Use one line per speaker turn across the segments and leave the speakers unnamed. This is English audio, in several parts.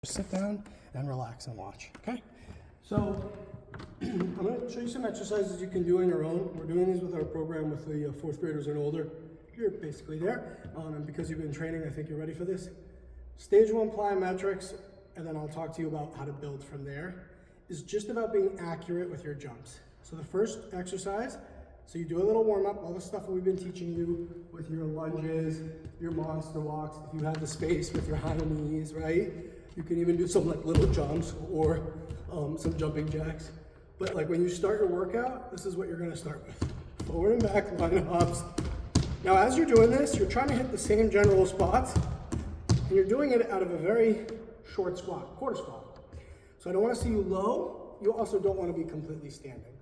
Just sit down and relax and watch, okay? So I'm going to show you some exercises you can do on your own. We're doing these with our program with the fourth graders and older. You're basically there, and because you've been training, I think you're ready for this. Stage 1 plyometrics, and then I'll talk to you about how to build from there, is just about being accurate with your jumps. So the first exercise, so you do a little warm up, all the stuff that we've been teaching you with your lunges, your monster walks, if you have the space with your high knees, right? You can even do some like little jumps or some jumping jacks. But like when you start your workout, this is what you're gonna start with. Forward and back line hops. Now as you're doing this, you're trying to hit the same general spots, and you're doing it out of a very short squat, quarter squat. So I don't wanna see you low, you also don't wanna be completely standing.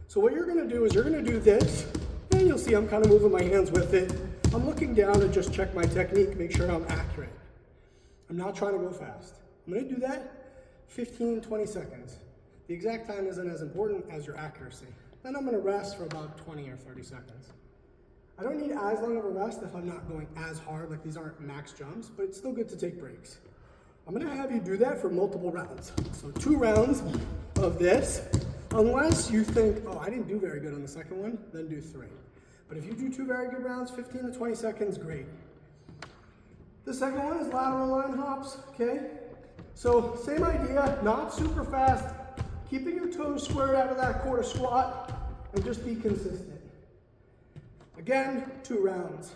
So what you're gonna do is you're gonna do this, and you'll see I'm kind of moving my hands with it. I'm looking down to just check my technique, make sure I'm accurate. I'm not trying to go fast. I'm gonna do that 15, 20 seconds. The exact time isn't as important as your accuracy. Then I'm gonna rest for about 20 or 30 seconds. I don't need as long of a rest if I'm not going as hard, like these aren't max jumps, but it's still good to take breaks. I'm gonna have you do that for multiple rounds. So 2 rounds of this, unless you think, oh, I didn't do very good on the second one, then do 3. But if you do 2 very good rounds, 15 to 20 seconds, great. The second one is lateral line hops, okay? So same idea, not super fast, keeping your toes squared out of that quarter squat, and just be consistent. Again, 2 rounds.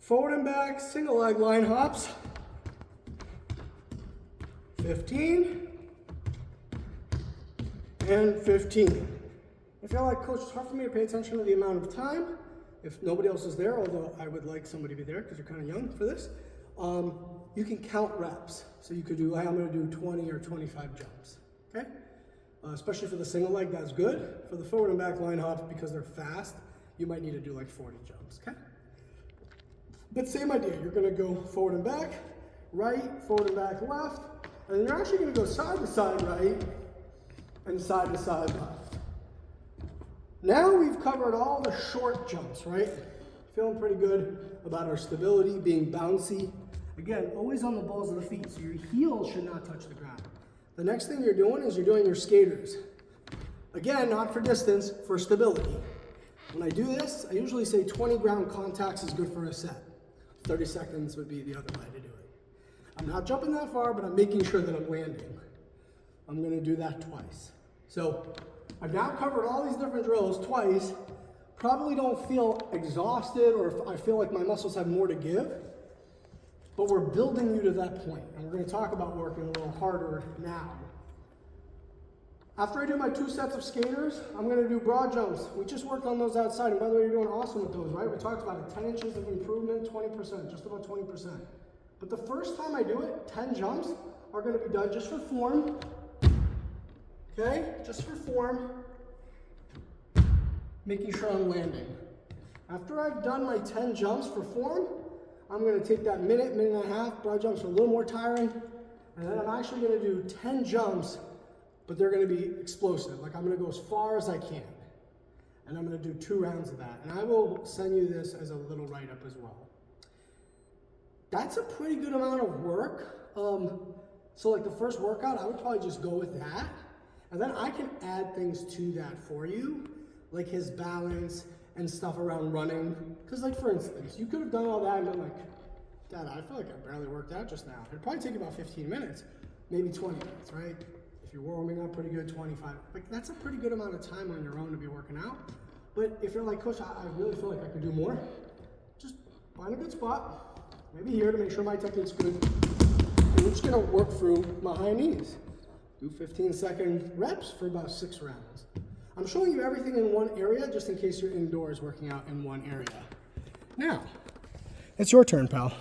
Forward and back, single leg line hops. 15, and 15. If you're like, Coach, it's hard for me to pay attention to the amount of time, if nobody else is there, although I would like somebody to be there because you're kind of young for this, you can count reps. So you could do, hey, I'm going to do 20 or 25 jumps, okay? Especially for the single leg, that's good. For the forward and back line hops, because they're fast, you might need to do like 40 jumps, okay? But same idea, you're going to go forward and back, right, forward and back left, and then you're actually going to go side to side right and side to side left. Now we've covered all the short jumps, right? Feeling pretty good about our stability, being bouncy. Again, always on the balls of the feet, so your heels should not touch the ground. The next thing you're doing is you're doing your skaters. Again, not for distance, for stability. When I do this, I usually say 20 ground contacts is good for a set. 30 seconds would be the other way to do it. I'm not jumping that far, but I'm making sure that I'm landing. I'm gonna do that twice. So I've now covered all these different drills twice. Probably don't feel exhausted or if I feel like my muscles have more to give, but we're building you to that point, and we're going to talk about working a little harder now. After I do my 2 sets of skaters, I'm going to do broad jumps. We just worked on those outside, and by the way, you're doing awesome with those, right? We talked about it, 10 inches of improvement, 20%, just about 20%. But the first time I do it, 10 jumps are going to be done just for form. Okay, just for form, making sure I'm landing. After I've done my 10 jumps for form, I'm gonna take that minute and a half, broad jumps are a little more tiring, and then I'm actually gonna do 10 jumps, but they're gonna be explosive. Like I'm gonna go as far as I can. And I'm gonna do 2 rounds of that. And I will send you this as a little write-up as well. That's a pretty good amount of work. So like the first workout, I would probably just go with that. And then I can add things to that for you, like his balance and stuff around running. Because like for instance, you could have done all that and been like, Dad, I feel like I barely worked out just now. It'd probably take about 15 minutes, maybe 20 minutes, right? If you're warming up pretty good, 25. Like that's a pretty good amount of time on your own to be working out. But if you're like, Coach, I really feel like I could do more, just find a good spot, maybe here to make sure my technique's good. And we're just gonna work through my high knees. Do 15-second reps for about 6 rounds. I'm showing you everything in one area just in case you're indoors working out in one area. Now, it's your turn, pal.